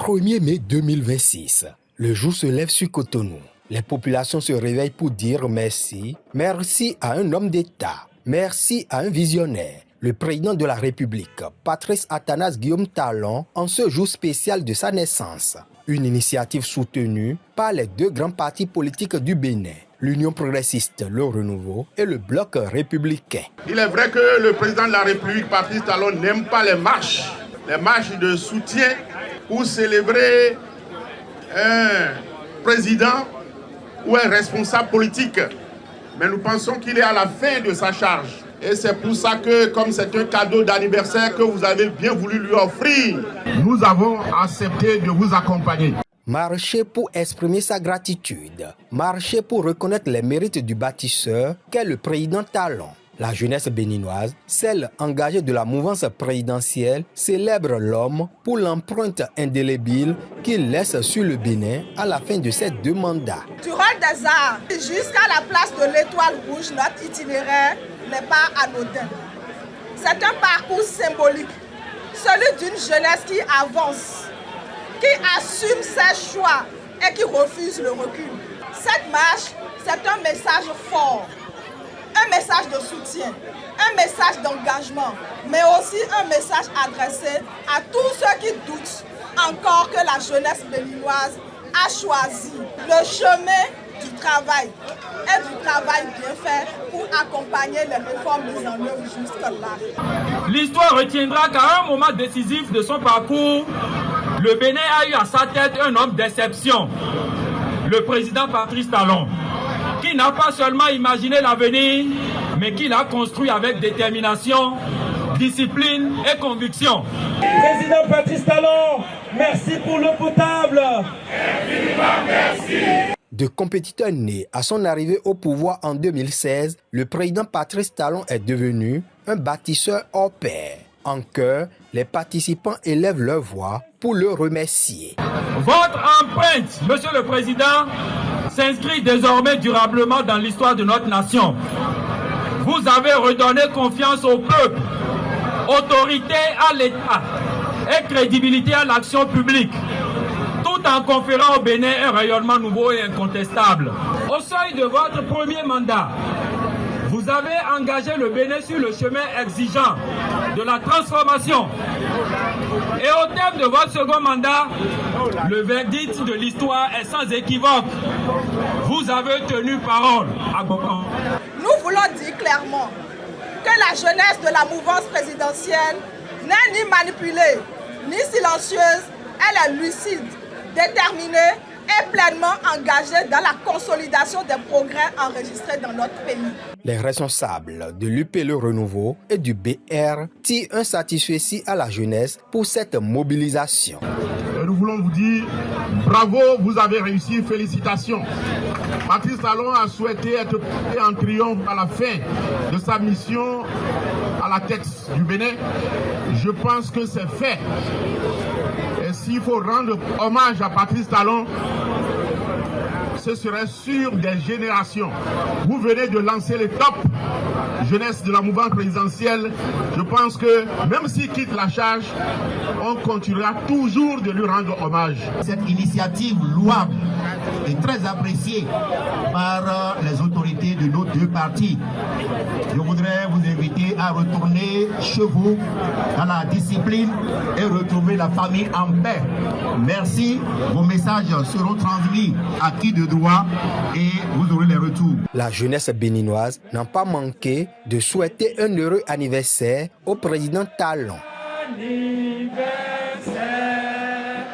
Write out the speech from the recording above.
1er mai 2026, le jour se lève sur Cotonou. Les populations se réveillent pour dire merci. Merci à un homme d'État. Merci à un visionnaire. Le président de la République, Patrice Athanase Guillaume Talon, en ce jour spécial de sa naissance. Une initiative soutenue par les deux grands partis politiques du Bénin, l'Union progressiste, le Renouveau et le Bloc républicain. Il est vrai que le président de la République, Patrice Talon, n'aime pas les marches de soutien pour célébrer un président ou un responsable politique. Mais nous pensons qu'il est à la fin de sa charge. Et c'est pour ça que, comme c'est un cadeau d'anniversaire que vous avez bien voulu lui offrir, nous avons accepté de vous accompagner. Marcher pour exprimer sa gratitude. Marcher pour reconnaître les mérites du bâtisseur qu'est le président Talon. La jeunesse béninoise, celle engagée de la mouvance présidentielle, célèbre l'homme pour l'empreinte indélébile qu'il laisse sur le Bénin à la fin de ses 2 mandats. Du rôle des arts jusqu'à la place de l'Étoile Rouge, notre itinéraire n'est pas anodin. C'est un parcours symbolique, celui d'une jeunesse qui avance, qui assume ses choix et qui refuse le recul. Cette marche, c'est un message fort. Un message de soutien, un message d'engagement, mais aussi un message adressé à tous ceux qui doutent encore que la jeunesse béninoise a choisi le chemin du travail et du travail bien fait pour accompagner les réformes mises en œuvre jusque-là. L'histoire retiendra qu'à un moment décisif de son parcours, le Bénin a eu à sa tête un homme d'exception, le président Patrice Talon, qui n'a pas seulement imaginé l'avenir, mais qui l'a construit avec détermination, discipline et conviction. Président Patrice Talon, merci pour l'eau potable. Merci. De compétiteur né à son arrivée au pouvoir en 2016, le président Patrice Talon est devenu un bâtisseur hors pair. En chœur, les participants élèvent leur voix pour le remercier. Votre empreinte, Monsieur le Président, s'inscrit désormais durablement dans l'histoire de notre nation. Vous avez redonné confiance au peuple, autorité à l'État et crédibilité à l'action publique, tout en conférant au Bénin un rayonnement nouveau et incontestable. Au seuil de votre premier mandat, vous avez engagé le Bénin sur le chemin exigeant de la transformation. Et au terme de votre second mandat, le verdict de l'histoire est sans équivoque. Vous avez tenu parole à Gokon. Nous voulons dire clairement que la jeunesse de la mouvance présidentielle n'est ni manipulée, ni silencieuse. Elle est lucide, déterminée et pleinement engagée dans la consolidation des progrès enregistrés dans notre pays. Les responsables de l'UP Le Renouveau et du BR tirent un satisfecit à la jeunesse pour cette mobilisation. Et nous voulons vous dire bravo, vous avez réussi, félicitations. Patrice Talon a souhaité être porté en triomphe à la fin de sa mission à la tête du Bénin. Je pense que c'est fait. Et s'il faut rendre hommage à Patrice Talon, ce serait sur des générations. Vous venez de lancer les top jeunesse de la mouvance présidentielle. Je pense que même s'il quitte la charge, on continuera toujours de lui rendre hommage. Cette initiative louable est très appréciée par les autorités de nos 2 partis. Je voudrais vous inviter à retourner chez vous dans la discipline et retrouver la famille en paix. Merci. Vos messages seront transmis à qui de droit et vous aurez les retours. La jeunesse béninoise n'a pas manqué de souhaiter un heureux anniversaire au président Talon.